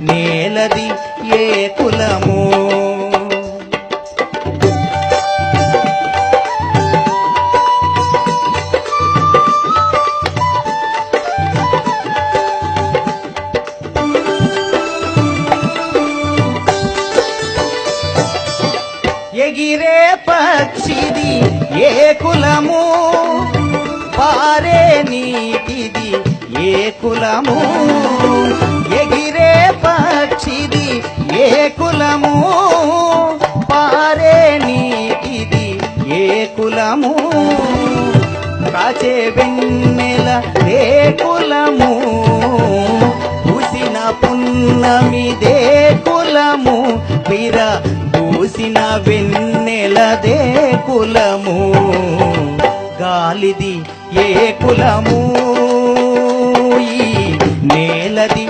నేలది ఏ కులము ఎగిరే పక్షిది ఏ కులము పారే నీటిది ఏ కులము ఎగిరే పక్షిది ఏ కులము పారే నీటిది ఏ కులము కాచే వెన్నెల ఏ కులము పూసిన పున్నమిదే కులము వీర పూసిన వెన్నెలదే కులము గాలిది ఏ కులము ఈ నేలది